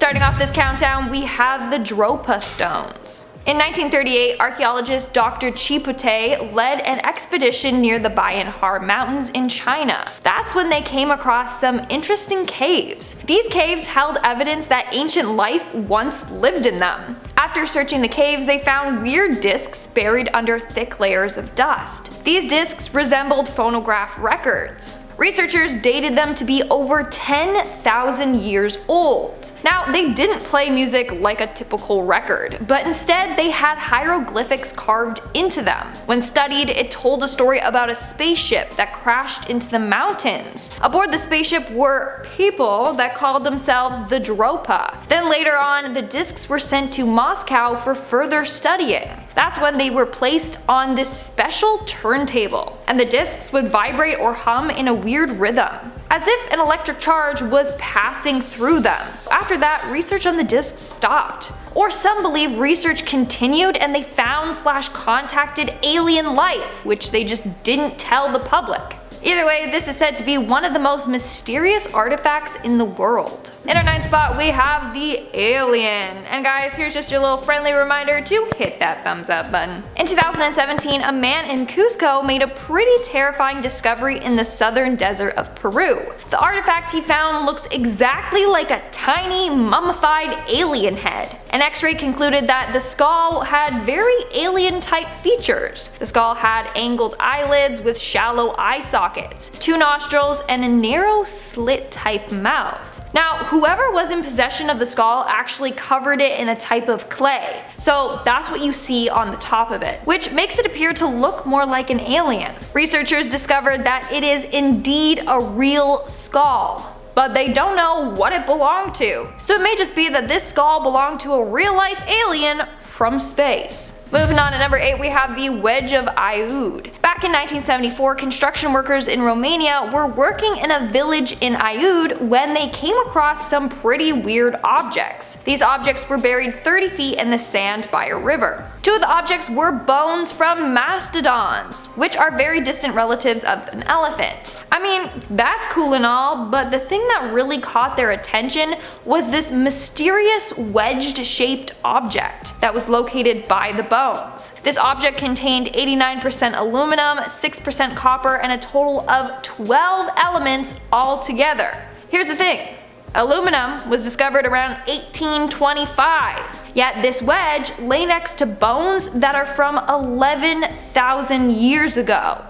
Starting off this countdown, we have the Dropa Stones. In 1938, archaeologist Dr. Chipote led an expedition near the Bayanhar Mountains in China. That's when they came across some interesting caves. These caves held evidence that ancient life once lived in them. After searching the caves, they found weird discs buried under thick layers of dust. These discs resembled phonograph records. Researchers dated them to be over 10,000 years old. Now, they didn't play music like a typical record, but instead they had hieroglyphics carved into them. When studied, it told a story about a spaceship that crashed into the mountains. Aboard the spaceship were people that called themselves the Dropa. Then later on, the discs were sent to Moscow for further studying. That's when they were placed on this special turntable, and the discs would vibrate or hum in a weird rhythm, as if an electric charge was passing through them. After that, research on the discs stopped. Or some believe research continued and they found/contacted alien life, which they just didn't tell the public. Either way, this is said to be one of the most mysterious artifacts in the world. In our 9th spot, we have the alien. And guys, here's just your little friendly reminder to hit that thumbs up button. In 2017, a man in Cusco made a pretty terrifying discovery in the southern desert of Peru. The artifact he found looks exactly like a tiny mummified alien head. An X-ray concluded that the skull had very alien-type features. The skull had angled eyelids with shallow eye sockets, 2 nostrils, and a narrow slit-type mouth. Now, whoever was in possession of the skull actually covered it in a type of clay, so that's what you see on the top of it, which makes it appear to look more like an alien. Researchers discovered that it is indeed a real skull, but they don't know what it belonged to. So it may just be that this skull belonged to a real-life alien from space. Moving on to number 8, we have the Wedge of Aiud. Back in 1974, construction workers in Romania were working in a village in Aiud when they came across some pretty weird objects. These objects were buried 30 feet in the sand by a river. 2 of the objects were bones from mastodons, which are very distant relatives of an elephant. I mean, that's cool and all, but the thing that really caught their attention was this mysterious wedged-shaped object that was located by the bones. This object contained 89% aluminum, 6% copper, and a total of 12 elements all together. Here's the thing. Aluminum was discovered around 1825, yet this wedge lay next to bones that are from 11,000 years ago.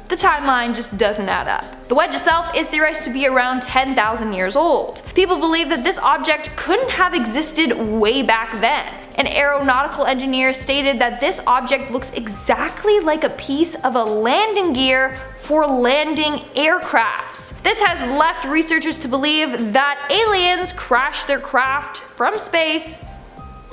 The timeline just doesn't add up. The wedge itself is theorized to be around 10,000 years old. People believe that this object couldn't have existed way back then. An aeronautical engineer stated that this object looks exactly like a piece of a landing gear for landing aircrafts. This has left researchers to believe that aliens crashed their craft from space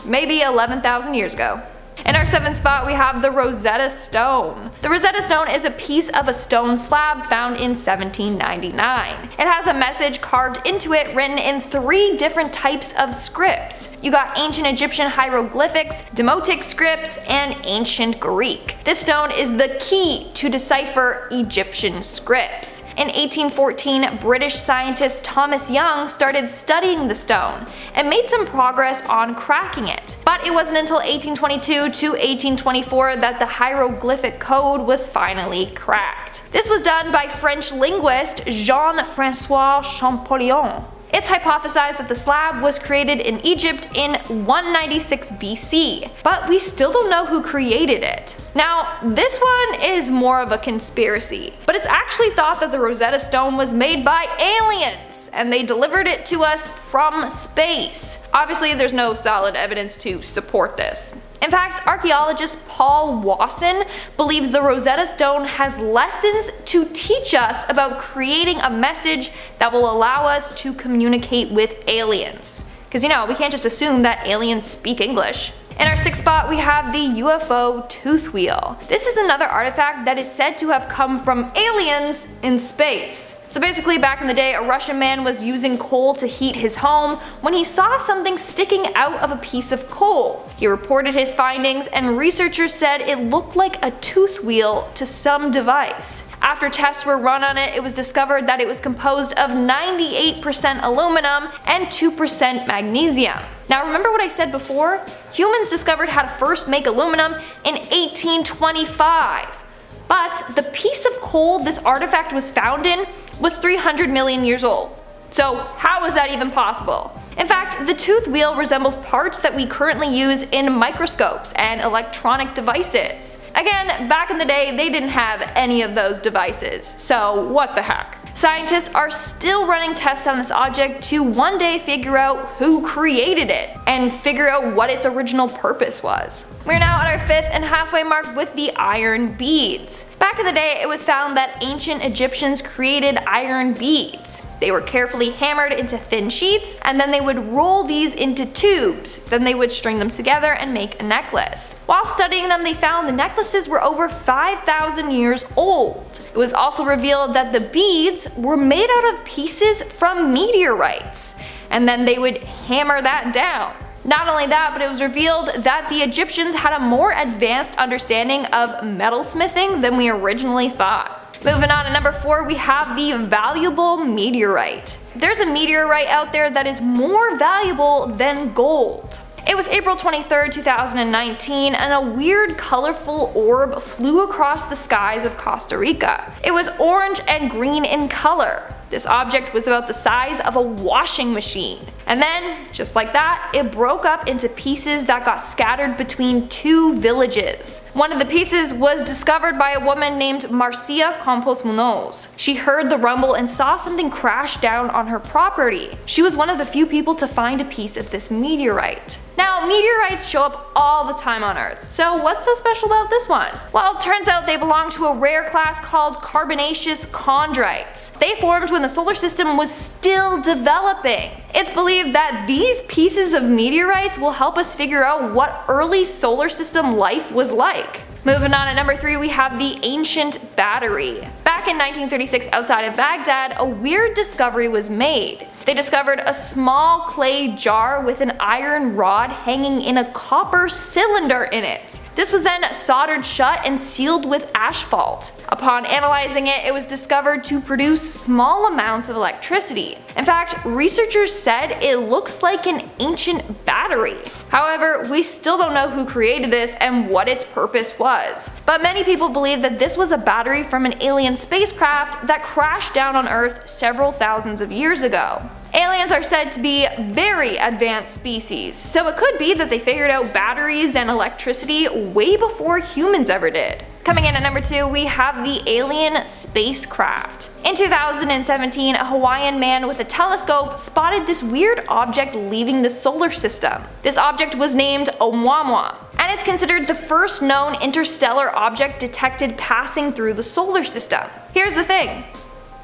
maybe 11,000 years ago. In our 7th spot, we have the Rosetta Stone. The Rosetta Stone is a piece of a stone slab found in 1799. It has a message carved into it written in 3 different types of scripts. You got ancient Egyptian hieroglyphics, Demotic scripts, and ancient Greek. This stone is the key to decipher Egyptian scripts. In 1814, British scientist Thomas Young started studying the stone and made some progress on cracking it. But it wasn't until 1822 to 1824 that the hieroglyphic code was finally cracked. This was done by French linguist Jean-François Champollion. It's hypothesized that the slab was created in Egypt in 196 BC, but we still don't know who created it. Now, this one is more of a conspiracy, but it's actually thought that the Rosetta Stone was made by aliens, and they delivered it to us from space. Obviously, there's no solid evidence to support this. In fact, archaeologist Paul Wasson believes the Rosetta Stone has lessons to teach us about creating a message that will allow us to communicate with aliens. Because you know, we can't just assume that aliens speak English. In our 6th spot, we have the UFO tooth wheel. This is another artifact that is said to have come from aliens in space. So basically, back in the day, a Russian man was using coal to heat his home when he saw something sticking out of a piece of coal. He reported his findings, and researchers said it looked like a tooth wheel to some device. After tests were run on it, it was discovered that it was composed of 98% aluminum and 2% magnesium. Now remember what I said before? Humans discovered how to first make aluminum in 1825. But the piece of coal this artifact was found in was 300 million years old. So how is that even possible? In fact, the tooth wheel resembles parts that we currently use in microscopes and electronic devices. Again, back in the day, they didn't have any of those devices, so what the heck. Scientists are still running tests on this object to one day figure out who created it and figure out what its original purpose was. We're now at our 5th and halfway mark with the iron beads. Back in the day, it was found that ancient Egyptians created iron beads. They were carefully hammered into thin sheets, and then they would roll these into tubes. Then they would string them together and make a necklace. While studying them, they found the necklaces were over 5,000 years old. It was also revealed that the beads were made out of pieces from meteorites, and then they would hammer that down. Not only that, but it was revealed that the Egyptians had a more advanced understanding of metalsmithing than we originally thought. Moving on to number 4, we have the valuable meteorite. There's a meteorite out there that is more valuable than gold. It was April 23, 2019, and a weird colorful orb flew across the skies of Costa Rica. It was orange and green in color. This object was about the size of a washing machine. And then, just like that, it broke up into pieces that got scattered between 2 villages. One of the pieces was discovered by a woman named Marcia Campos Munoz. She heard the rumble and saw something crash down on her property. She was one of the few people to find a piece of this meteorite. Now, meteorites show up all the time on Earth, so what's so special about this one? Well, it turns out they belong to a rare class called carbonaceous chondrites. They formed when the solar system was still developing. It's believed that these pieces of meteorites will help us figure out what early solar system life was like. Moving on, at number 3, we have the ancient battery. Back in 1936, outside of Baghdad, a weird discovery was made. They discovered a small clay jar with an iron rod hanging in a copper cylinder in it. This was then soldered shut and sealed with asphalt. Upon analyzing it, it was discovered to produce small amounts of electricity. In fact, researchers said it looks like an ancient battery. However, we still don't know who created this and what its purpose was. But many people believe that this was a battery from an alien spacecraft that crashed down on Earth several thousands of years ago. Aliens are said to be very advanced species, so it could be that they figured out batteries and electricity way before humans ever did. Coming in at number 2, we have the alien spacecraft. In 2017, a Hawaiian man with a telescope spotted this weird object leaving the solar system. This object was named Oumuamua, and it's considered the first known interstellar object detected passing through the solar system. Here's the thing.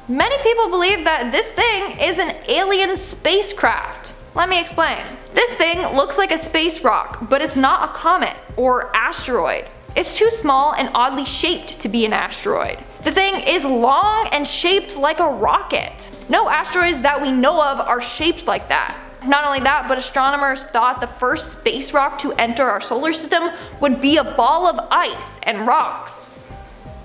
Many people believe that this thing is an alien spacecraft. Let me explain. This thing looks like a space rock, but it's not a comet or asteroid. It's too small and oddly shaped to be an asteroid. The thing is long and shaped like a rocket. No asteroids that we know of are shaped like that. Not only that, but astronomers thought the first space rock to enter our solar system would be a ball of ice and rocks.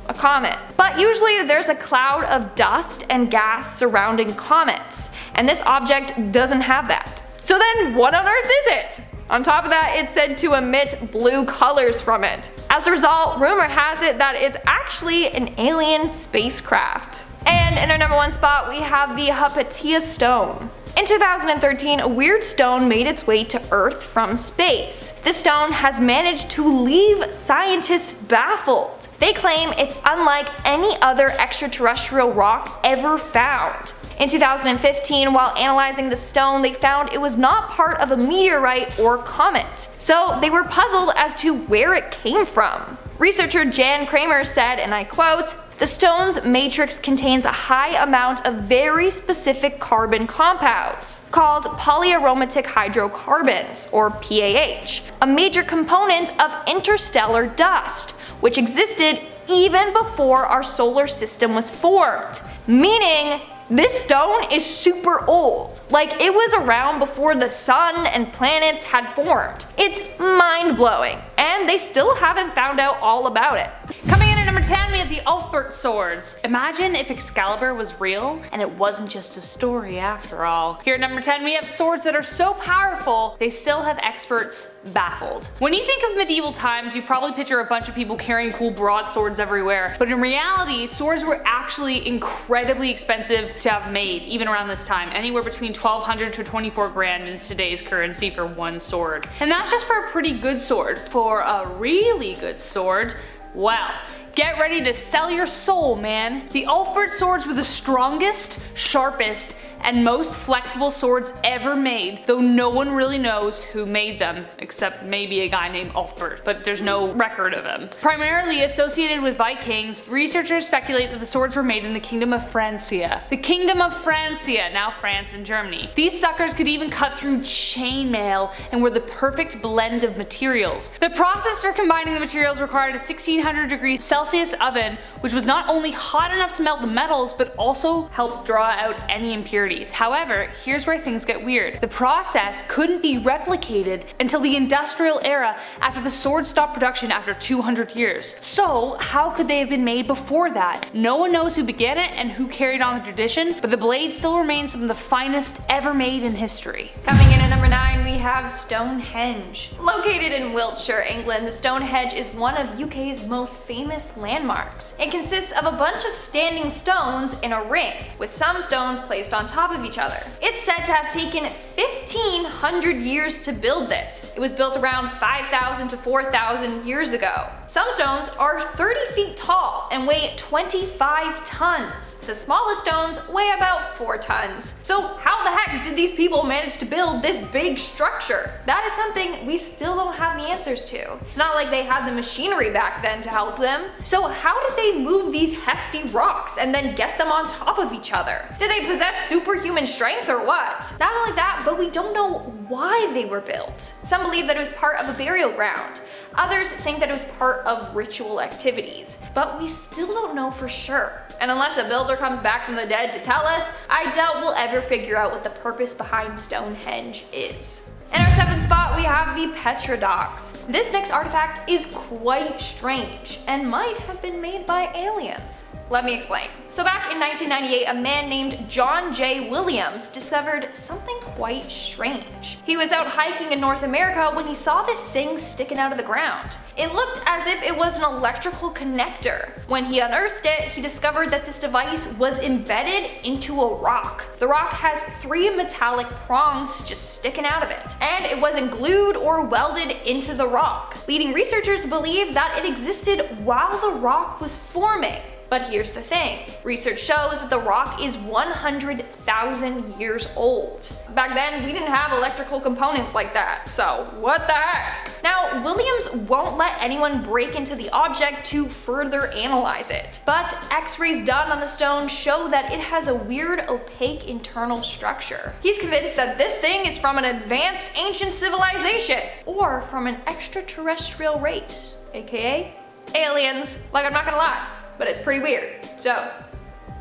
A comet. But usually there's a cloud of dust and gas surrounding comets, and this object doesn't have that. So then what on earth is it? On top of that, it's said to emit blue colors from it. As a result, rumor has it that it's actually an alien spacecraft. And in our number 1 spot, we have the Hypatia stone. In 2013, a weird stone made its way to Earth from space. This stone has managed to leave scientists baffled. They claim it's unlike any other extraterrestrial rock ever found. In 2015, while analyzing the stone, they found it was not part of a meteorite or comet. So they were puzzled as to where it came from. Researcher Jan Kramer said, and I quote, "The stone's matrix contains a high amount of very specific carbon compounds, called polyaromatic hydrocarbons, or PAH, a major component of interstellar dust, which existed even before our solar system was formed." Meaning, this stone is super old. Like, it was around before the sun and planets had formed. It's mind-blowing, and they still haven't found out all about it. Coming in at number 10, we have the Ulfbert swords. Imagine if Excalibur was real and it wasn't just a story after all. Here at number 10, we have swords that are so powerful, they still have experts baffled. When you think of medieval times, you probably picture a bunch of people carrying cool broadswords everywhere, but in reality, swords were actually incredibly expensive to have made, even around this time, anywhere between 1200 to 24 grand in today's currency for one sword. And that's just for a pretty good sword. For a really good sword, well, get ready to sell your soul, man. The Ulfbert swords were the strongest, sharpest, and most flexible swords ever made, though no one really knows who made them, except maybe a guy named Ulfbert, but there's no record of him. Primarily associated with Vikings, researchers speculate that the swords were made in the Kingdom of Francia. The Kingdom of Francia, now France and Germany. These suckers could even cut through chainmail and were the perfect blend of materials. The process for combining the materials required a 1600 degrees Celsius oven, which was not only hot enough to melt the metals, but also helped draw out any impurities. However, here's where things get weird. The process couldn't be replicated until the industrial era, after the sword stopped production after 200 years. So how could they have been made before that? No one knows who began it and who carried on the tradition, but the blade still remains some of the finest ever made in history. Coming in at number 9, we have Stonehenge. Located in Wiltshire, England, the Stonehenge is one of UK's most famous landmarks. It consists of a bunch of standing stones in a ring, with some stones placed on top of each other. It's said to have taken 1,500 years to build this. It was built around 5,000 to 4,000 years ago. Some stones are 30 feet tall and weigh 25 tons. The smallest stones weigh about 4 tons. So how the heck did these people manage to build this big structure? That is something we still don't have the answers to. It's not like they had the machinery back then to help them. So how did they move these hefty rocks and then get them on top of each other? Did they possess superhuman strength or what? Not only that, but we don't know why they were built. Some believe that it was part of a burial ground. Others think that it was part of ritual activities, but we still don't know for sure. And unless a builder comes back from the dead to tell us, I doubt we'll ever figure out what the purpose behind Stonehenge is. In our 7th spot, we have the Petrodox. This next artifact is quite strange and might have been made by aliens. Let me explain. So back in 1998, a man named John J. Williams discovered something quite strange. He was out hiking in North America when he saw this thing sticking out of the ground. It looked as if it was an electrical connector. When he unearthed it, he discovered that this device was embedded into a rock. The rock has 3 metallic prongs just sticking out of it, and it wasn't glued or welded into the rock, leading researchers to believe that it existed while the rock was forming. But here's the thing, research shows that the rock is 100,000 years old. Back then, we didn't have electrical components like that, so what the heck? Now, Williams won't let anyone break into the object to further analyze it, but x-rays done on the stone show that it has a weird opaque internal structure. He's convinced that this thing is from an advanced ancient civilization, or from an extraterrestrial race, aka aliens. Like, I'm not gonna lie, but it's pretty weird, so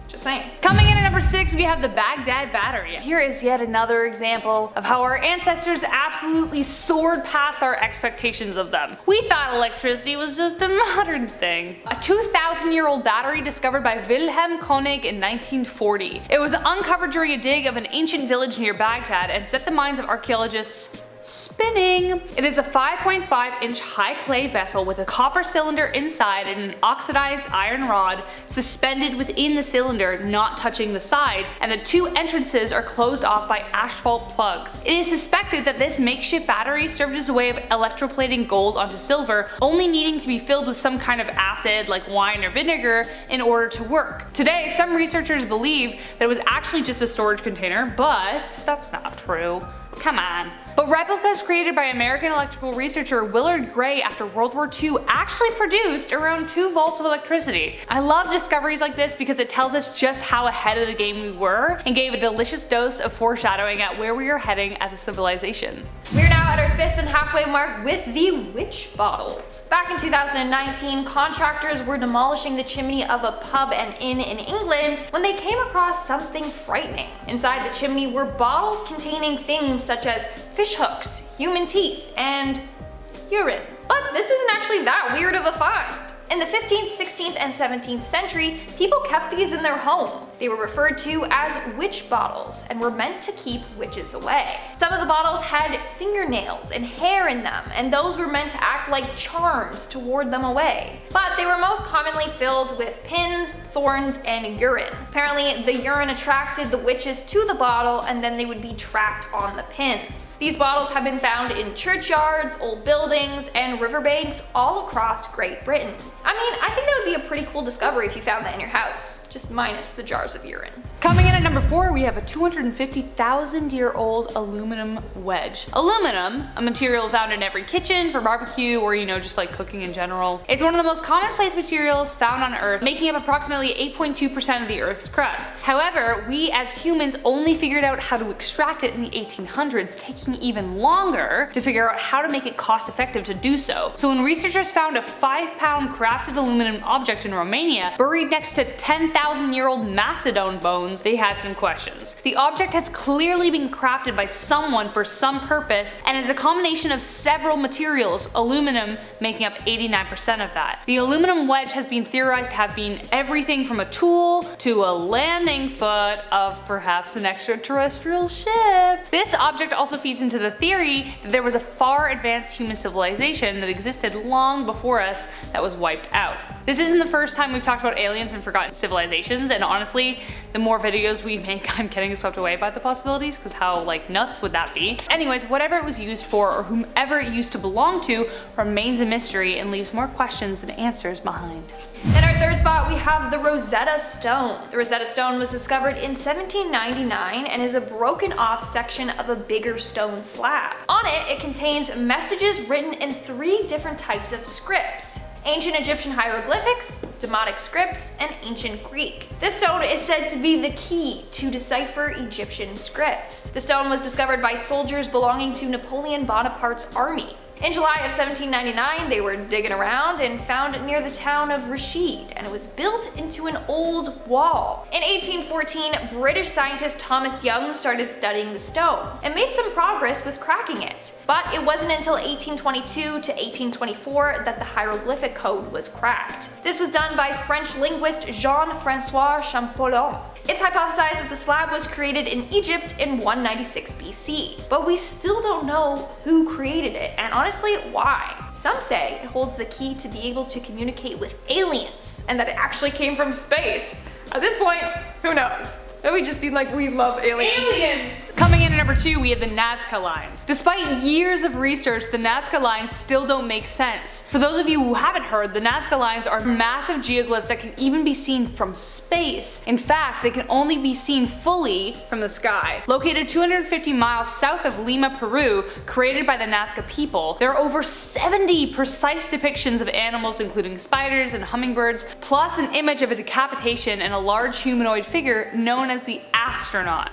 just saying. Coming in at number 6, we have the Baghdad Battery. Here is yet another example of how our ancestors absolutely soared past our expectations of them. We thought electricity was just a modern thing. A 2,000-year-old battery discovered by Wilhelm Koenig in 1940. It was uncovered during a dig of an ancient village near Baghdad and set the minds of archaeologists spinning. It is a 5.5-inch high clay vessel with a copper cylinder inside and an oxidized iron rod suspended within the cylinder, not touching the sides, and the 2 entrances are closed off by asphalt plugs. It is suspected that this makeshift battery served as a way of electroplating gold onto silver, only needing to be filled with some kind of acid like wine or vinegar in order to work. Today, some researchers believe that it was actually just a storage container, but that's not true. Come on. But replicas created by American electrical researcher Willard Gray after World War II actually produced around 2 volts of electricity. I love discoveries like this because it tells us just how ahead of the game we were and gave a delicious dose of foreshadowing at where we are heading as a civilization. We're now at our 5th and halfway mark with the witch bottles. Back in 2019, contractors were demolishing the chimney of a pub and inn in England when they came across something frightening. Inside the chimney were bottles containing things such as fish hooks, human teeth, and urine. But this isn't actually that weird of a find. In the 15th, 16th, and 17th century, people kept these in their home. They were referred to as witch bottles and were meant to keep witches away. Some of the bottles had fingernails and hair in them, and those were meant to act like charms to ward them away. But they were most commonly filled with pins, thorns, and urine. Apparently, the urine attracted the witches to the bottle, and then they would be trapped on the pins. These bottles have been found in churchyards, old buildings, and riverbanks all across Great Britain. I mean, I think that would be a pretty cool discovery if you found that in your house, just minus the jars of urine. Coming in at number 4, we have a 250,000-year-old aluminum wedge. Aluminum, a material found in every kitchen for barbecue or just like cooking in general. It's one of the most commonplace materials found on Earth, making up approximately 8.2% of the Earth's crust. However, we as humans only figured out how to extract it in the 1800s, taking even longer to figure out how to make it cost effective to do so. So when researchers found a 5-pound crafted aluminum object in Romania, buried next to 10,000-year-old mastodon bones, they had some questions. The object has clearly been crafted by someone for some purpose and is a combination of several materials, aluminum making up 89% of that. The aluminum wedge has been theorized to have been everything from a tool to a landing foot of perhaps an extraterrestrial ship. This object also feeds into the theory that there was a far advanced human civilization that existed long before us that was wiped out. This isn't the first time we've talked about aliens and forgotten civilizations, and honestly, the more videos we make, I'm getting swept away by the possibilities, because how nuts would that be? Anyways, whatever it was used for or whomever it used to belong to remains a mystery and leaves more questions than answers behind. In our third spot, we have the Rosetta Stone. The Rosetta Stone was discovered in 1799 and is a broken off section of a bigger stone slab. On it, it contains messages written in 3 different types of scripts: ancient Egyptian hieroglyphics, Demotic scripts, and ancient Greek. This stone is said to be the key to decipher Egyptian scripts. The stone was discovered by soldiers belonging to Napoleon Bonaparte's army. In July of 1799, they were digging around and found it near the town of Rashid, and it was built into an old wall. In 1814, British scientist Thomas Young started studying the stone and made some progress with cracking it. But it wasn't until 1822 to 1824 that the hieroglyphic code was cracked. This was done by French linguist Jean-François Champollion. It's hypothesized that the slab was created in Egypt in 196 BC, but we still don't know who created it, and honestly, why. Some say it holds the key to be able to communicate with aliens, and that it actually came from space. At this point, who knows? Maybe we just seem like we love aliens. Coming in at number 2, we have the Nazca lines. Despite years of research, the Nazca lines still don't make sense. For those of you who haven't heard, the Nazca lines are massive geoglyphs that can even be seen from space. In fact, they can only be seen fully from the sky. Located 250 miles south of Lima, Peru, created by the Nazca people, there are over 70 precise depictions of animals including spiders and hummingbirds, plus an image of a decapitation and a large humanoid figure known as the astronaut.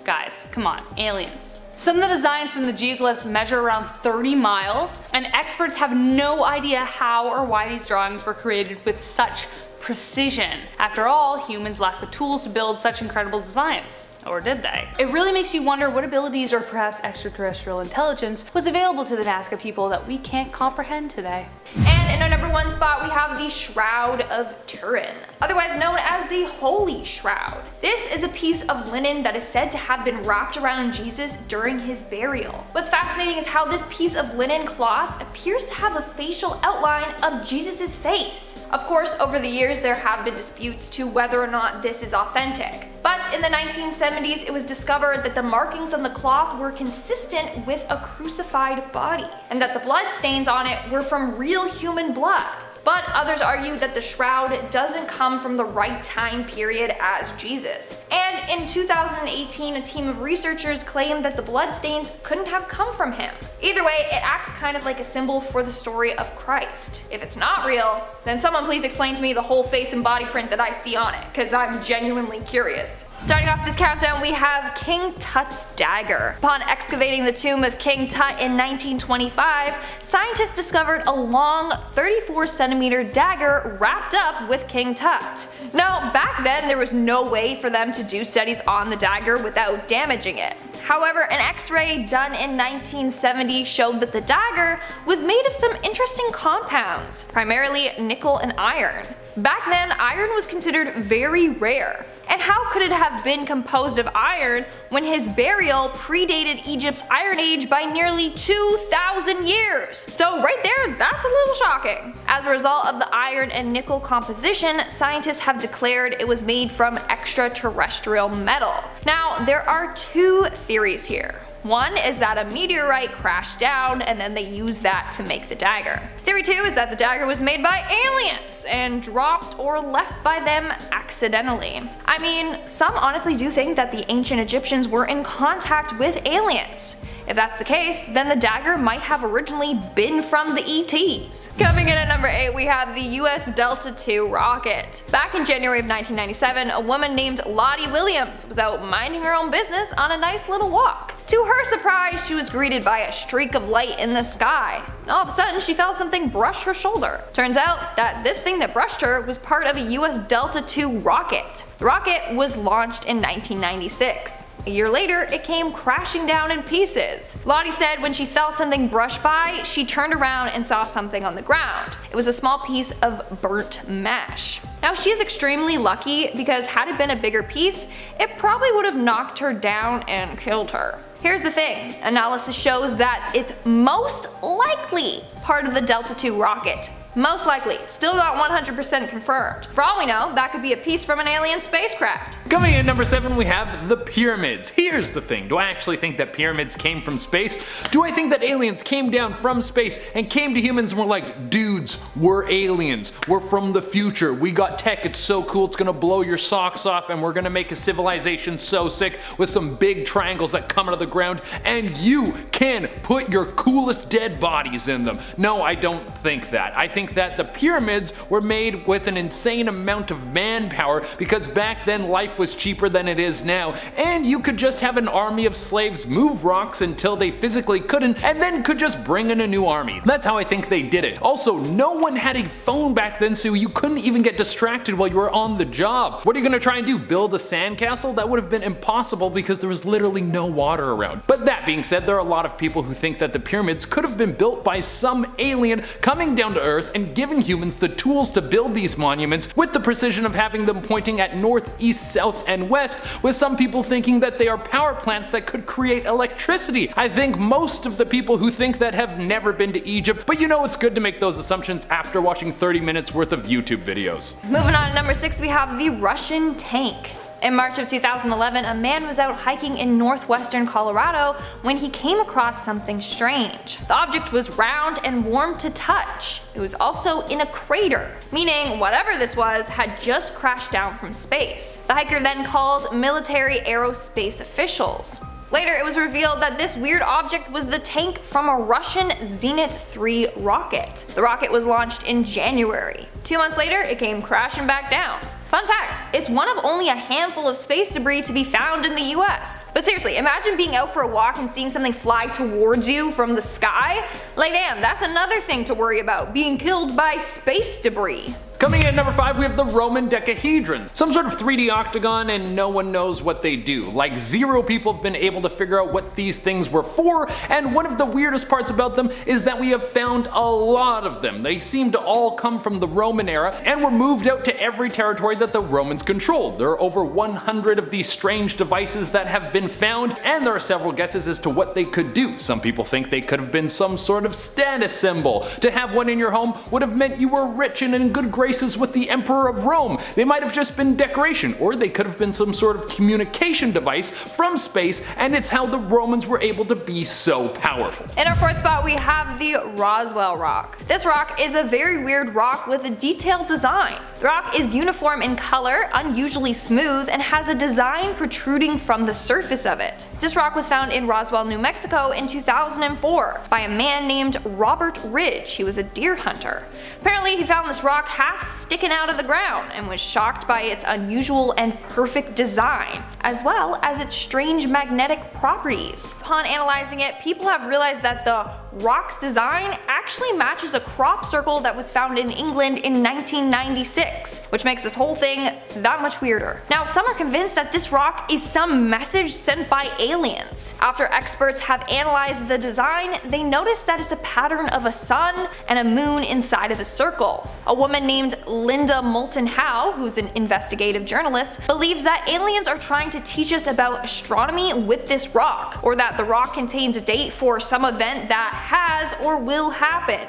Guys, come on, aliens. Some of the designs from the geoglyphs measure around 30 miles, and experts have no idea how or why these drawings were created with such precision. After all, humans lack the tools to build such incredible designs. Or did they? It really makes you wonder what abilities or perhaps extraterrestrial intelligence was available to the Nazca people that we can't comprehend today. And in our number 1 spot, we have the Shroud of Turin, otherwise known as the Holy Shroud. This is a piece of linen that is said to have been wrapped around Jesus during his burial. What's fascinating is how this piece of linen cloth appears to have a facial outline of Jesus's face. Of course, over the years there have been disputes to whether or not this is authentic. But in the 1970s, it was discovered that the markings on the cloth were consistent with a crucified body, and that the blood stains on it were from real human blood. But others argue that the shroud doesn't come from the right time period as Jesus. And in 2018, a team of researchers claimed that the bloodstains couldn't have come from him. Either way, it acts kind of like a symbol for the story of Christ. If it's not real, then someone please explain to me the whole face and body print that I see on it, because I'm genuinely curious. Starting off this countdown, we have King Tut's dagger. Upon excavating the tomb of King Tut in 1925, scientists discovered a long 34-centimeter dagger wrapped up with King Tut. Now, back then there was no way for them to do studies on the dagger without damaging it. However, an X-ray done in 1970 showed that the dagger was made of some interesting compounds, primarily nickel and iron. Back then, iron was considered very rare. And how could it have been composed of iron when his burial predated Egypt's Iron Age by nearly 2,000 years? So right there, that's a little shocking. As a result of the iron and nickel composition, scientists have declared it was made from extraterrestrial metal. Now, there are two theories here. One is that a meteorite crashed down and then they used that to make the dagger. Theory 2 is that the dagger was made by aliens and dropped or left by them accidentally. I mean, some honestly do think that the ancient Egyptians were in contact with aliens. If that's the case, then the dagger might have originally been from the ETs. Coming in at number 8, we have the US Delta II rocket. Back in January of 1997, a woman named Lottie Williams was out minding her own business on a nice little walk. To her surprise, she was greeted by a streak of light in the sky. All of a sudden, she felt something brush her shoulder. Turns out that this thing that brushed her was part of a US Delta II rocket. The rocket was launched in 1996. A year later, it came crashing down in pieces. Lottie said when she felt something brush by, she turned around and saw something on the ground. It was a small piece of burnt mesh. Now, she is extremely lucky because had it been a bigger piece, it probably would have knocked her down and killed her. Here's the thing, analysis shows that it's most likely part of the Delta II rocket. Most likely, still not 100% confirmed. For all we know, that could be a piece from an alien spacecraft. Coming in at number 7, we have the pyramids. Here's the thing, do I actually think that pyramids came from space? Do I think that aliens came down from space and came to humans and were like, dudes, we're aliens, we're from the future, we got tech, it's so cool, it's gonna blow your socks off, and we're gonna make a civilization so sick with some big triangles that come out of the ground, and you can put your coolest dead bodies in them. No, I don't think that. I think that the pyramids were made with an insane amount of manpower because back then life was cheaper than it is now, and you could just have an army of slaves move rocks until they physically couldn't and then could just bring in a new army. That's how I think they did it. Also, no one had a phone back then, so you couldn't even get distracted while you were on the job. What are you gonna try and do, build a sandcastle? That would have been impossible because there was literally no water around. But that being said, there are a lot of people who think that the pyramids could have been built by some alien coming down to Earth and giving humans the tools to build these monuments with the precision of having them pointing at north, east, south, and west, with some people thinking that they are power plants that could create electricity. I think most of the people who think that have never been to Egypt, but you know it's good to make those assumptions after watching 30 minutes worth of YouTube videos. Moving on to number 6, we have the Russian tank. In March of 2011, a man was out hiking in northwestern Colorado when he came across something strange. The object was round and warm to touch. It was also in a crater, meaning whatever this was had just crashed down from space. The hiker then called military aerospace officials. Later, it was revealed that this weird object was the tank from a Russian Zenit 3 rocket. The rocket was launched in January. 2 months later, it came crashing back down. Fun fact, it's one of only a handful of space debris to be found in the US. But seriously, imagine being out for a walk and seeing something fly towards you from the sky. Like damn, that's another thing to worry about, being killed by space debris. Coming in at number 5, we have the Roman Decahedron. Some sort of 3D octagon, and no one knows what they do. Like 0 people have been able to figure out what these things were for, and one of the weirdest parts about them is that we have found a lot of them. They seem to all come from the Roman era and were moved out to every territory that the Romans controlled. There are over 100 of these strange devices that have been found, and there are several guesses as to what they could do. Some people think they could have been some sort of status symbol. To have one in your home would have meant you were rich and in good graces with the Emperor of Rome. They might have just been decoration, or they could have been some sort of communication device from space, and it's how the Romans were able to be so powerful. In our 4th spot, we have the Roswell rock. This rock is a very weird rock with a detailed design. The rock is uniform in color, unusually smooth, and has a design protruding from the surface of it. This rock was found in Roswell, New Mexico in 2004 by a man named Robert Ridge. He was a deer hunter. Apparently, he found this rock half sticking out of the ground and was shocked by its unusual and perfect design, as well as its strange magnetic properties. Upon analyzing it, people have realized that the rock's design actually matches a crop circle that was found in England in 1996, which makes this whole thing that much weirder. Now, some are convinced that this rock is some message sent by aliens. After experts have analyzed the design, they notice that it's a pattern of a sun and a moon inside of a circle. A woman named Linda Moulton Howe, who's an investigative journalist, believes that aliens are trying to teach us about astronomy with this rock, or that the rock contains a date for some event that has or will happen.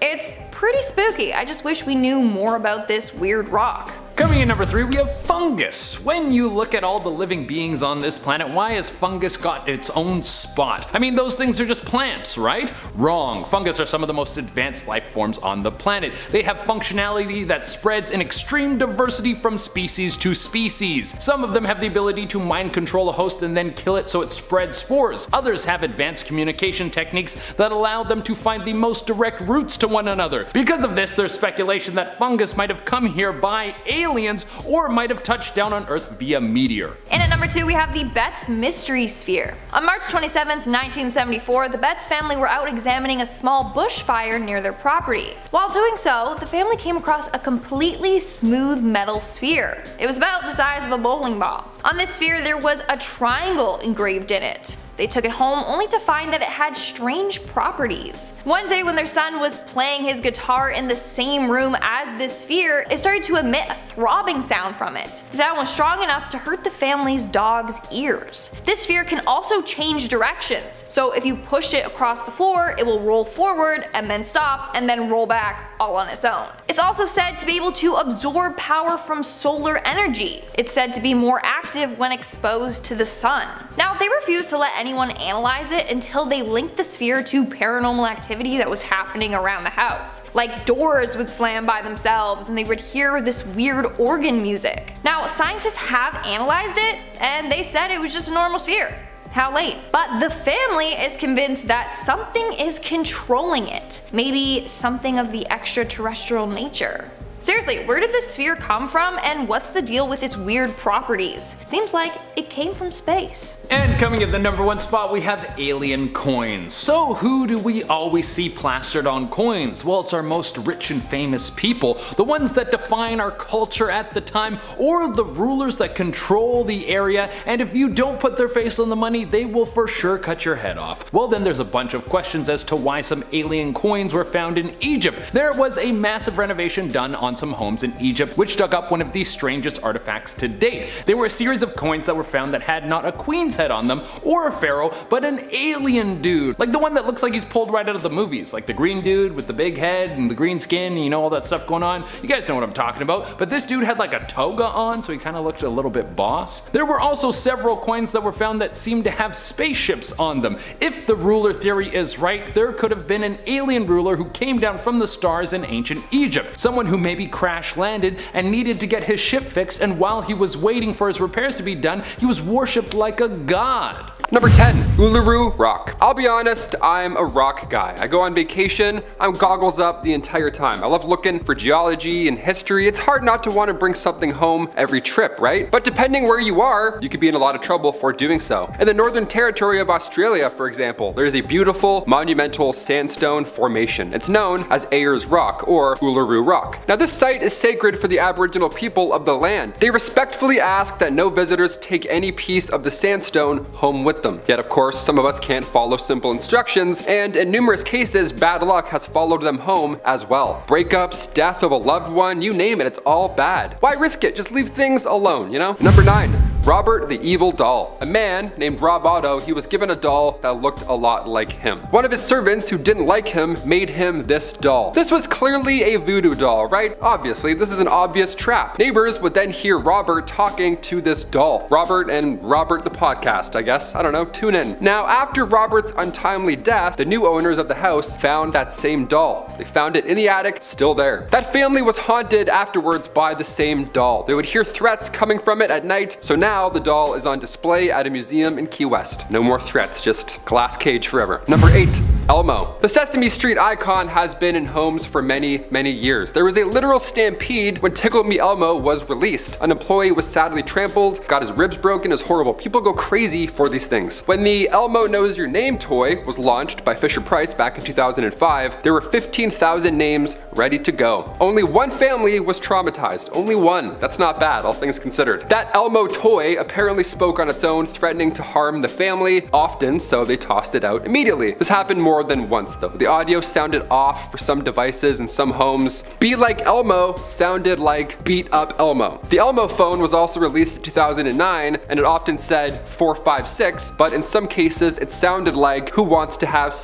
It's pretty spooky. I just wish we knew more about this weird rock. Coming in number 3, we have fungus. When you look at all the living beings on this planet, why has fungus got its own spot? I mean, those things are just plants, right? Wrong. Fungus are some of the most advanced life forms on the planet. They have functionality that spreads in extreme diversity from species to species. Some of them have the ability to mind control a host and then kill it so it spreads spores. Others have advanced communication techniques that allow them to find the most direct routes to one another. Because of this, there's speculation that fungus might have come here by aliens or might have touched down on Earth via meteor. And at number 2, we have the Betts Mystery Sphere. On March 27th, 1974, the Betts family were out examining a small bushfire near their property. While doing so, the family came across a completely smooth metal sphere. It was about the size of a bowling ball. On this sphere, there was a triangle engraved in it. They took it home only to find that it had strange properties. One day when their son was playing his guitar in the same room as this sphere, it started to emit a throbbing sound from it. The sound was strong enough to hurt the family's dog's ears. This sphere can also change directions, so if you push it across the floor, it will roll forward and then stop and then roll back all on its own. It's also said to be able to absorb power from solar energy. It's said to be more active when exposed to the sun. Now, they refused to let anyone analyze it until they linked the sphere to paranormal activity that was happening around the house. Like doors would slam by themselves and they would hear this weird organ music. Now, scientists have analyzed it and they said it was just a normal sphere. How late? But the family is convinced that something is controlling it. Maybe something of the extraterrestrial nature. Seriously, where did this sphere come from and what's the deal with its weird properties? Seems like it came from space. And coming at the number 1 spot, we have alien coins. So who do we always see plastered on coins? Well, it's our most rich and famous people, the ones that define our culture at the time, or the rulers that control the area, and if you don't put their face on the money, they will for sure cut your head off. Well, then there's a bunch of questions as to why some alien coins were found in Egypt. There was a massive renovation done on some homes in Egypt, which dug up one of the strangest artifacts to date. They were a series of coins that were found that had not a queen's head on them or a pharaoh, but an alien dude, like the one that looks like he's pulled right out of the movies, like the green dude with the big head and the green skin, you know, all that stuff going on. You guys know what I'm talking about. But this dude had like a toga on, so he kind of looked a little bit boss. There were also several coins that were found that seemed to have spaceships on them. If the ruler theory is right, there could have been an alien ruler who came down from the stars in ancient Egypt, someone who maybe crash landed and needed to get his ship fixed, and while he was waiting for his repairs to be done, he was worshipped like a god. Number 10, Uluru Rock. I'll be honest, I'm a rock guy. I go on vacation, I'm goggles up the entire time. I love looking for geology and history. It's hard not to want to bring something home every trip, right? But depending where you are, you could be in a lot of trouble for doing so. In the Northern Territory of Australia, for example, there is a beautiful monumental sandstone formation. It's known as Ayers Rock or Uluru Rock. Now, this site is sacred for the Aboriginal people of the land. They respectfully ask that no visitors take any piece of the sandstone home with them. Yet of course, some of us can't follow simple instructions, and in numerous cases, bad luck has followed them home as well. Breakups, death of a loved one, you name it, it's all bad. Why risk it? Just leave things alone, you know? Number 9. Robert the Evil Doll. A man named Rob Otto, he was given a doll that looked a lot like him. One of his servants who didn't like him made him this doll. This was clearly a voodoo doll, right? Obviously, this is an obvious trap. Neighbors would then hear Robert talking to this doll. Robert and Robert the podcast, I guess. I don't know, tune in. Now, after Robert's untimely death, the new owners of the house found that same doll. They found it in the attic, still there. That family was haunted afterwards by the same doll. They would hear threats coming from it at night, so now now the doll is on display at a museum in Key West. No more threats, just glass cage forever. Number 8. Elmo. The Sesame Street icon has been in homes for many, many years. There was a literal stampede when Tickle Me Elmo was released. An employee was sadly trampled, got his ribs broken. It was horrible. People go crazy for these things. When the Elmo Knows Your Name toy was launched by Fisher-Price back in 2005, there were 15,000 names ready to go. Only one family was traumatized. Only one. That's not bad, all things considered. That Elmo toy apparently spoke on its own, threatening to harm the family often, so they tossed it out immediately. This happened more than once though. The audio sounded off for some devices in some homes. Be Like Elmo sounded like Beat Up Elmo. The Elmo phone was also released in 2009 and it often said 456, but in some cases it sounded like Who Wants to Have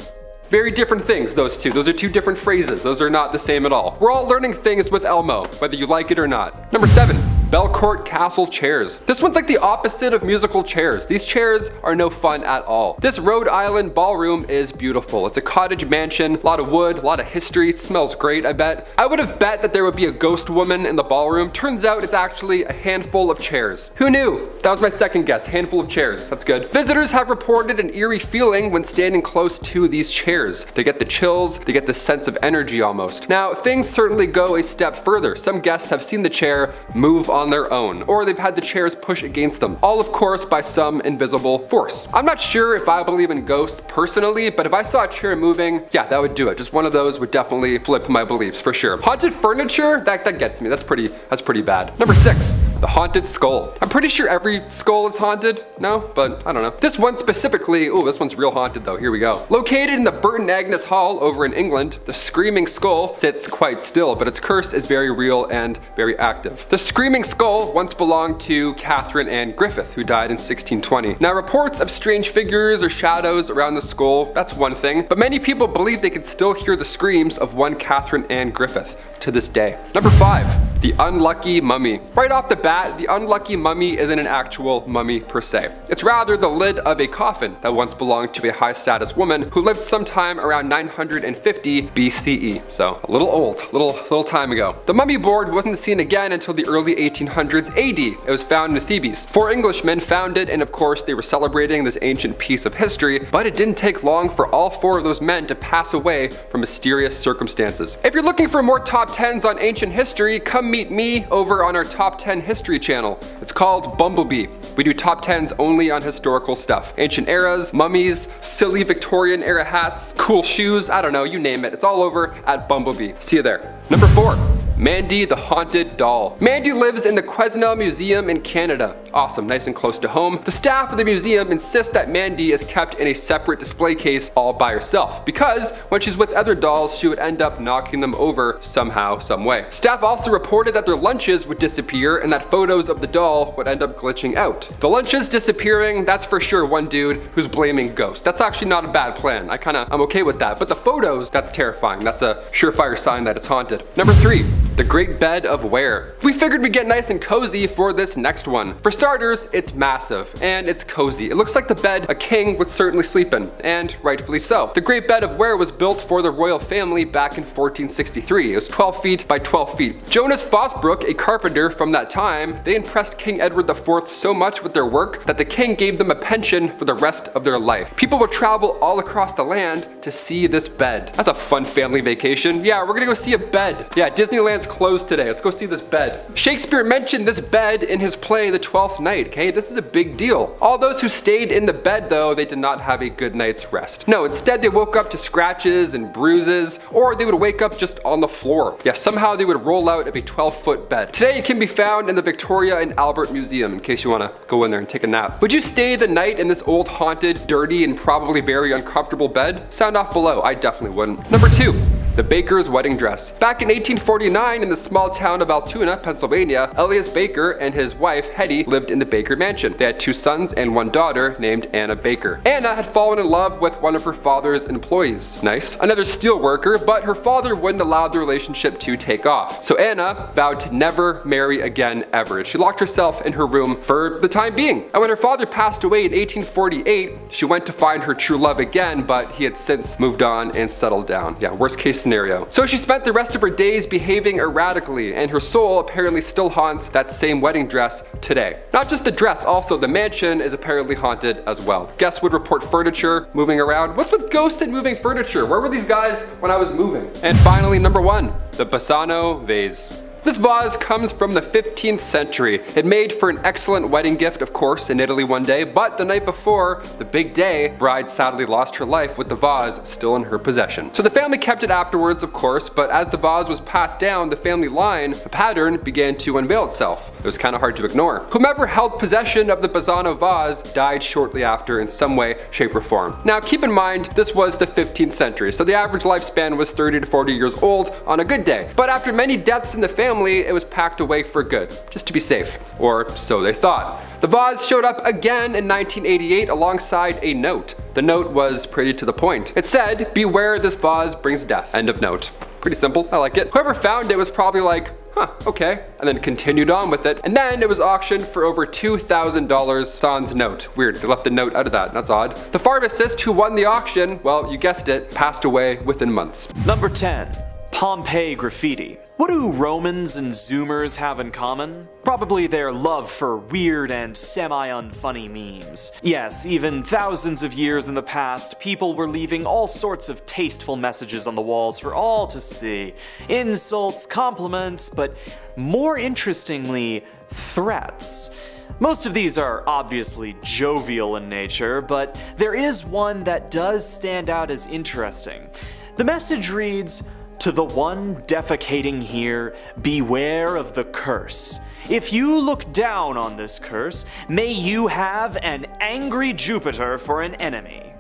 Very different things, those two. Those are two different phrases. Those are not the same at all. We're all learning things with Elmo, whether you like it or not. Number 7. Belcourt Castle chairs. This one's like the opposite of musical chairs. These chairs are no fun at all. This Rhode Island ballroom is beautiful. It's a cottage mansion, a lot of wood, a lot of history. It smells great, I bet. I would have bet that there would be a ghost woman in the ballroom. Turns out it's actually a handful of chairs. Who knew? That was my second guess. Handful of chairs. That's good. Visitors have reported an eerie feeling when standing close to these chairs. They get the chills, they get this sense of energy almost. Now, things certainly go a step further. Some guests have seen the chair move on their own, or they've had the chairs push against them, all of course by some invisible force. I'm not sure if I believe in ghosts personally, but if I saw a chair moving, yeah, that would do it. Just one of those would definitely flip my beliefs for sure. Haunted furniture, that gets me. That's pretty bad. Number 6, the haunted skull. I'm pretty sure every skull is haunted. No, but I don't know. This one specifically, ooh, this one's real haunted though. Here we go. Located in the Burton Agnes Hall over in England, the Screaming Skull sits quite still, but its curse is very real and very active. The Screaming Skull once belonged to Catherine Ann Griffith, who died in 1620. Now, reports of strange figures or shadows around the skull, that's one thing, but many people believe they can still hear the screams of one Catherine Ann Griffith to this day. Number 5, the unlucky mummy. Right off the bat, the unlucky mummy isn't an actual mummy per se. It's rather the lid of a coffin that once belonged to a high status woman who lived sometime around 950 BCE. So a little old, little time ago. The mummy board wasn't seen again until the early 1800s AD. It was found in Thebes. 4 Englishmen found it, and of course they were celebrating this ancient piece of history, but it didn't take long for all 4 of those men to pass away from mysterious circumstances. If you're looking for more top 10s on ancient history, come meet me over on our top 10 history channel. It's called Bumblebee. We do top 10s only on historical stuff. Ancient eras, mummies, silly Victorian era hats, cool shoes, I don't know, you name it. It's all over at Bumblebee. See you there. Number 4. Mandy the Haunted Doll. Mandy lives in the Quesnel Museum in Canada. Awesome, nice and close to home. The staff of the museum insists that Mandy is kept in a separate display case all by herself, because when she's with other dolls, she would end up knocking them over somehow, some way. Staff also reported that their lunches would disappear and that photos of the doll would end up glitching out. The lunches disappearing, that's for sure one dude who's blaming ghosts. That's actually not a bad plan. I'm okay with that. But the photos, that's terrifying. That's a surefire sign that it's haunted. Number 3. The Great Bed of Ware. We figured we'd get nice and cozy for this next one. For starters, it's massive, and it's cozy. It looks like the bed a king would certainly sleep in, and rightfully so. The Great Bed of Ware was built for the royal family back in 1463. It was 12 feet by 12 feet. Jonas Fosbrook, a carpenter from that time, they impressed King Edward IV so much with their work that the king gave them a pension for the rest of their life. People would travel all across the land to see this bed. That's a fun family vacation. Yeah, we're gonna go see a bed. Yeah, Disneyland's closed today. Let's go see this bed. Shakespeare mentioned this bed in his play The Twelfth Night, okay? This is a big deal. All those who stayed in the bed though, they did not have a good night's rest. No, instead they woke up to scratches and bruises, or they would wake up just on the floor. Yeah, somehow they would roll out of a 12-foot bed. Today it can be found in the Victoria and Albert Museum in case you want to go in there and take a nap. Would you stay the night in this old haunted, dirty, and probably very uncomfortable bed? Sound off below. I definitely wouldn't. Number 2. The Baker's Wedding Dress. Back in 1849 in the small town of Altoona, Pennsylvania, Elias Baker and his wife Hetty lived in the Baker mansion. They had 2 sons and 1 daughter named Anna Baker. Anna had fallen in love with one of her father's employees. Nice. Another steel worker, but her father wouldn't allow the relationship to take off. So Anna vowed to never marry again ever. She locked herself in her room for the time being. And when her father passed away in 1848, she went to find her true love again, but he had since moved on and settled down. Yeah, worst case scenario. So she spent the rest of her days behaving erratically, and her soul apparently still haunts that same wedding dress today. Not just the dress, also the mansion is apparently haunted as well. Guests would report furniture moving around. What's with ghosts and moving furniture? Where were these guys when I was moving? And finally, number 1, the Bassano vase. This vase comes from the 15th century. It made for an excellent wedding gift, of course, in Italy one day, but the night before, the big day, bride sadly lost her life with the vase still in her possession. So the family kept it afterwards, of course, but as the vase was passed down the family line, a pattern began to unveil itself. It was kind of hard to ignore. Whomever held possession of the Bassano vase died shortly after in some way, shape, or form. Now keep in mind, this was the 15th century, so the average lifespan was 30 to 40 years old on a good day. But after many deaths in the family, it was packed away for good, just to be safe, or so they thought. The vase showed up again in 1988 alongside a note. The note was pretty to the point. It said, "Beware, this vase brings death." End of note. Pretty simple, I like it. Whoever found it was probably like, huh, okay, and then continued on with it. And then it was auctioned for over $2,000 sans note. Weird, they left the note out of that, that's odd. The pharmacist who won the auction, well, you guessed it, passed away within months. Number 10. Pompeii graffiti. What do Romans and Zoomers have in common? Probably their love for weird and semi-unfunny memes. Yes, even thousands of years in the past, people were leaving all sorts of tasteful messages on the walls for all to see. Insults, compliments, but more interestingly, threats. Most of these are obviously jovial in nature, but there is one that does stand out as interesting. The message reads, "To the one defecating here, beware of the curse. If you look down on this curse, may you have an angry Jupiter for an enemy."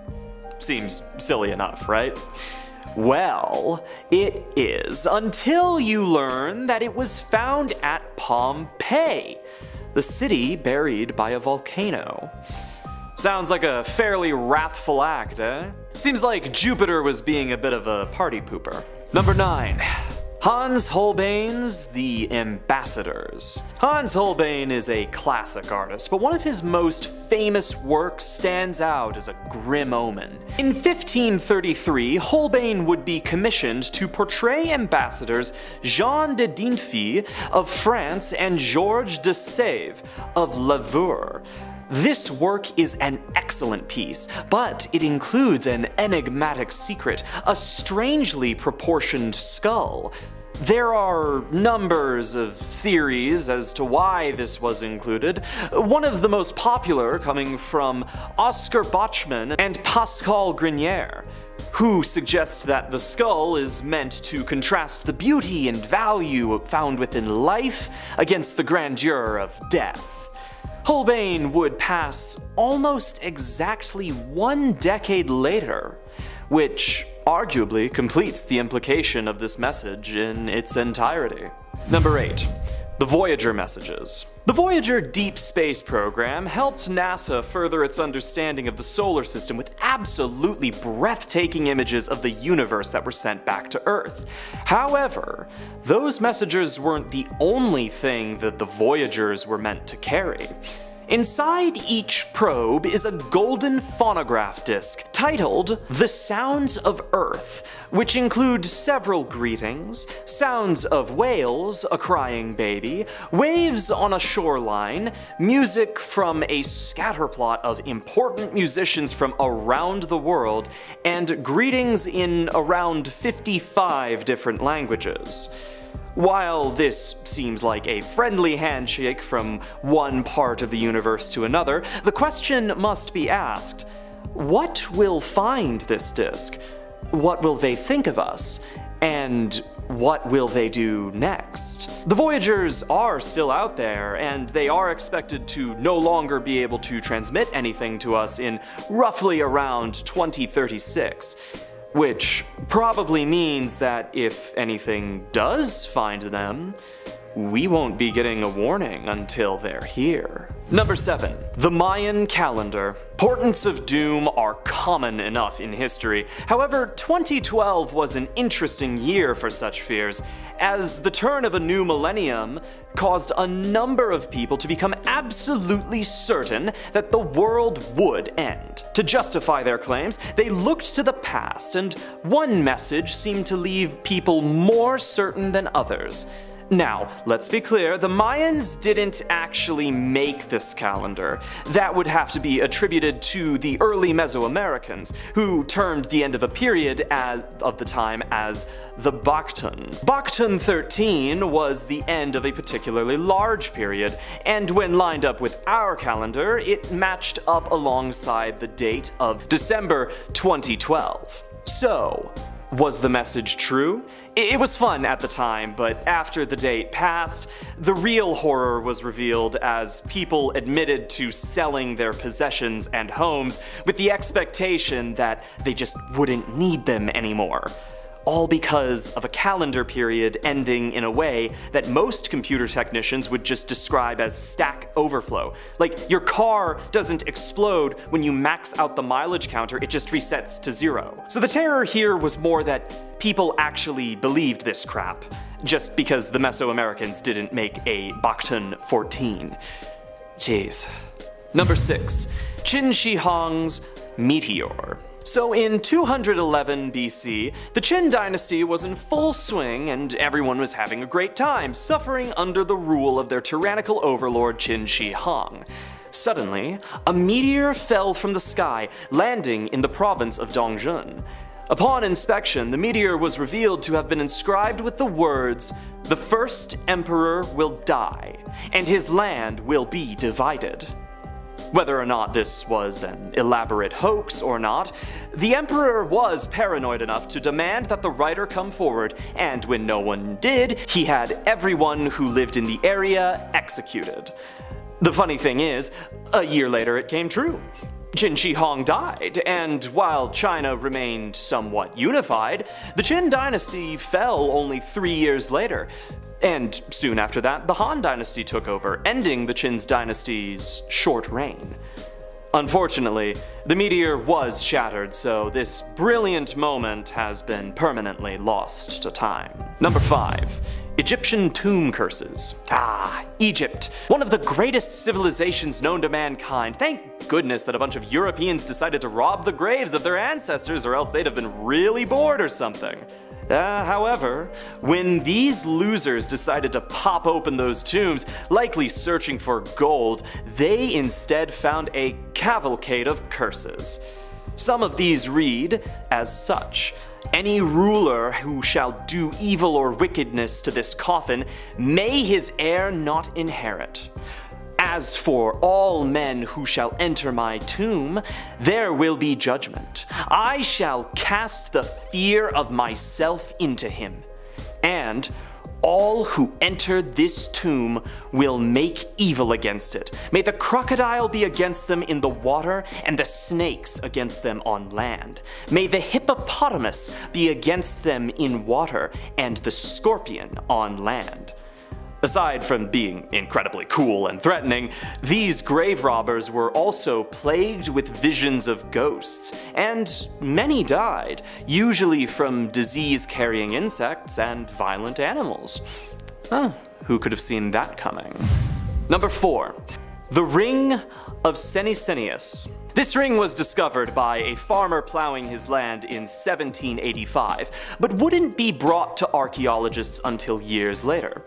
Seems silly enough, right? Well, it is, until you learn that it was found at Pompeii, the city buried by a volcano. Sounds like a fairly wrathful act, eh? Seems like Jupiter was being a bit of a party pooper. Number 9. Hans Holbein's The Ambassadors. Hans Holbein is a classic artist, but one of his most famous works stands out as a grim omen. In 1533, Holbein would be commissioned to portray ambassadors Jean de Dinfy of France and Georges de Sèvres of Lavaur. This work is an excellent piece, but it includes an enigmatic secret, a strangely proportioned skull. There are numbers of theories as to why this was included, one of the most popular coming from Oscar Bachmann and Pascal Grenier, who suggest that the skull is meant to contrast the beauty and value found within life against the grandeur of death. Holbein would pass almost exactly 1 decade later, which arguably completes the implication of this message in its entirety. Number 8. The Voyager Messages. The Voyager deep space program helped NASA further its understanding of the solar system with absolutely breathtaking images of the universe that were sent back to Earth. However, those messages weren't the only thing that the Voyagers were meant to carry. Inside each probe is a golden phonograph disc titled The Sounds of Earth, which include several greetings, sounds of whales, a crying baby, waves on a shoreline, music from a scatterplot of important musicians from around the world, and greetings in around 55 different languages. While this seems like a friendly handshake from one part of the universe to another, the question must be asked, what will find this disc? What will they think of us? And what will they do next? The Voyagers are still out there, and they are expected to no longer be able to transmit anything to us in roughly around 2036. Which probably means that if anything does find them, we won't be getting a warning until they're here. Number 7. The Mayan calendar. Portents of doom are common enough in history. However, 2012 was an interesting year for such fears, as the turn of a new millennium caused a number of people to become absolutely certain that the world would end. To justify their claims, they looked to the past, and one message seemed to leave people more certain than others. Now, let's be clear, the Mayans didn't actually make this calendar. That would have to be attributed to the early Mesoamericans, who termed the end of a period of the time as the Baktun. Baktun 13 was the end of a particularly large period, and when lined up with our calendar, it matched up alongside the date of December 2012. So, was the message true? It was fun at the time, but after the date passed, the real horror was revealed as people admitted to selling their possessions and homes with the expectation that they just wouldn't need them anymore. All because of a calendar period ending in a way that most computer technicians would just describe as stack overflow. Like, your car doesn't explode when you max out the mileage counter, it just resets to 0. So the terror here was more that people actually believed this crap, just because the Mesoamericans didn't make a Baktun 14. Jeez. Number 6. Qin Shi Huang's meteor. So in 211 BC, the Qin dynasty was in full swing and everyone was having a great time, suffering under the rule of their tyrannical overlord Qin Shi Huang. Suddenly, a meteor fell from the sky, landing in the province of Dongjun. Upon inspection, the meteor was revealed to have been inscribed with the words, "The first emperor will die, and his land will be divided." Whether or not this was an elaborate hoax or not, the emperor was paranoid enough to demand that the writer come forward, and when no one did, he had everyone who lived in the area executed. The funny thing is, a year later it came true. Qin Shi Huang died, and while China remained somewhat unified, the Qin dynasty fell only 3 years later. And soon after that, the Han dynasty took over, ending the Qin dynasty's short reign. Unfortunately, the meteor was shattered, so this brilliant moment has been permanently lost to time. Number 5. Egyptian tomb curses. Egypt. One of the greatest civilizations known to mankind. Thank goodness that a bunch of Europeans decided to rob the graves of their ancestors, or else they'd have been really bored or something. However, when these losers decided to pop open those tombs, likely searching for gold, they instead found a cavalcade of curses. Some of these read as such: "Any ruler who shall do evil or wickedness to this coffin, may his heir not inherit. As for all men who shall enter my tomb, there will be judgment. I shall cast the fear of myself into him. And all who enter this tomb will make evil against it. May the crocodile be against them in the water, and the snakes against them on land. May the hippopotamus be against them in water, and the scorpion on land." Aside from being incredibly cool and threatening, these grave robbers were also plagued with visions of ghosts, and many died, usually from disease-carrying insects and violent animals. Who could have seen that coming? Number 4. The Ring of Senicianus. This ring was discovered by a farmer plowing his land in 1785, but wouldn't be brought to archaeologists until years later.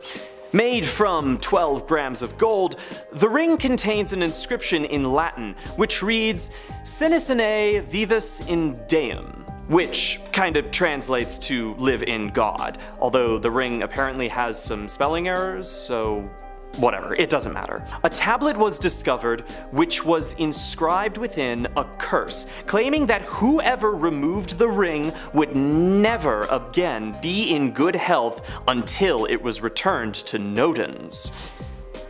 Made from 12 grams of gold, the ring contains an inscription in Latin which reads Senicine vivus in Deum, which kind of translates to live in God, although the ring apparently has some spelling errors, so whatever, it doesn't matter. A tablet was discovered which was inscribed within a curse, claiming that whoever removed the ring would never again be in good health until it was returned to Nodens.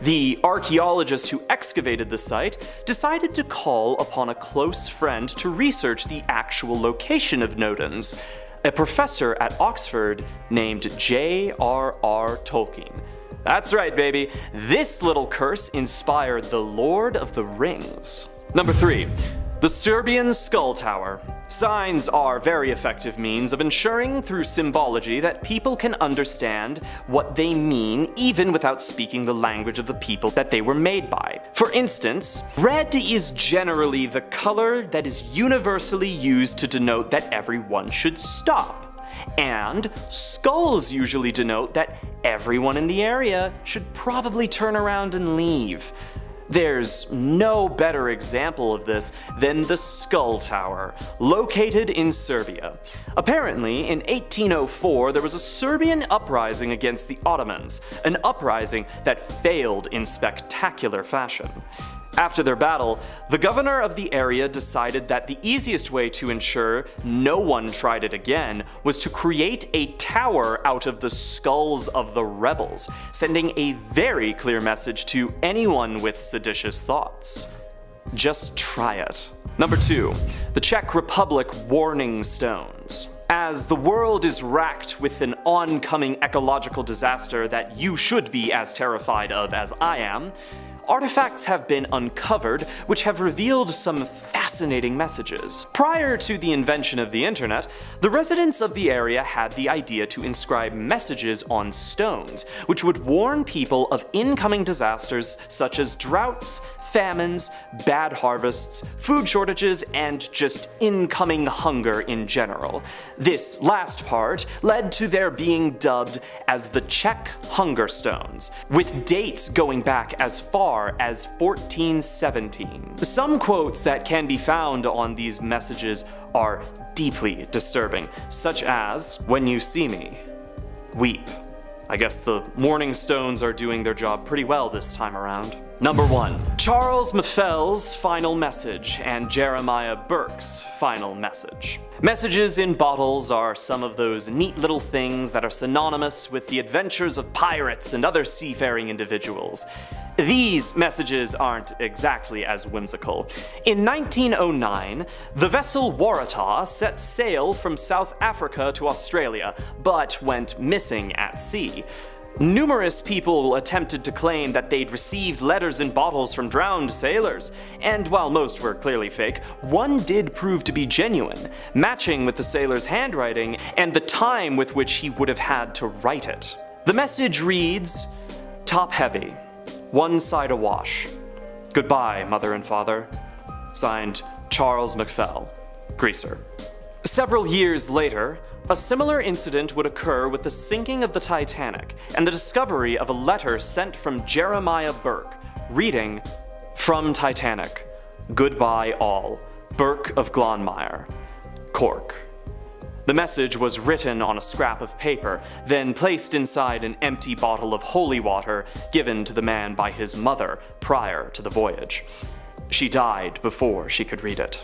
The archaeologist who excavated the site decided to call upon a close friend to research the actual location of Nodens, a professor at Oxford named J.R.R. Tolkien. That's right, baby. This little curse inspired the Lord of the Rings. Number 3. The Serbian Skull Tower. Signs are very effective means of ensuring through symbology that people can understand what they mean even without speaking the language of the people that they were made by. For instance, red is generally the color that is universally used to denote that everyone should stop. And skulls usually denote that everyone in the area should probably turn around and leave. There's no better example of this than the Skull Tower, located in Serbia. Apparently, in 1804, there was a Serbian uprising against the Ottomans, an uprising that failed in spectacular fashion. After their battle, the governor of the area decided that the easiest way to ensure no one tried it again was to create a tower out of the skulls of the rebels, sending a very clear message to anyone with seditious thoughts. Just try it. Number 2. The Czech Republic Warning Stones. As the world is racked with an oncoming ecological disaster that you should be as terrified of as I am, artifacts have been uncovered which have revealed some fascinating messages. Prior to the invention of the internet, the residents of the area had the idea to inscribe messages on stones, which would warn people of incoming disasters such as droughts, famines, bad harvests, food shortages, and just incoming hunger in general. This last part led to their being dubbed as the Czech Hunger Stones, with dates going back as far as 1417. Some quotes that can be found on these messages are deeply disturbing, such as, "When you see me, weep." I guess the Warning Stones are doing their job pretty well this time around. Number 1. Charles Maffel's final message and Jeremiah Burke's final message. Messages in bottles are some of those neat little things that are synonymous with the adventures of pirates and other seafaring individuals. These messages aren't exactly as whimsical. In 1909, the vessel Waratah set sail from South Africa to Australia, but went missing at sea. Numerous people attempted to claim that they'd received letters in bottles from drowned sailors, and while most were clearly fake, one did prove to be genuine, matching with the sailor's handwriting and the time with which he would have had to write it. The message reads, "Top heavy, one side awash. Goodbye, mother and father." Signed, Charles Mafell, Greaser. Several years later, a similar incident would occur with the sinking of the Titanic and the discovery of a letter sent from Jeremiah Burke, reading, "From Titanic, goodbye all, Burke of Glanmire, Cork." The message was written on a scrap of paper, then placed inside an empty bottle of holy water given to the man by his mother prior to the voyage. She died before she could read it.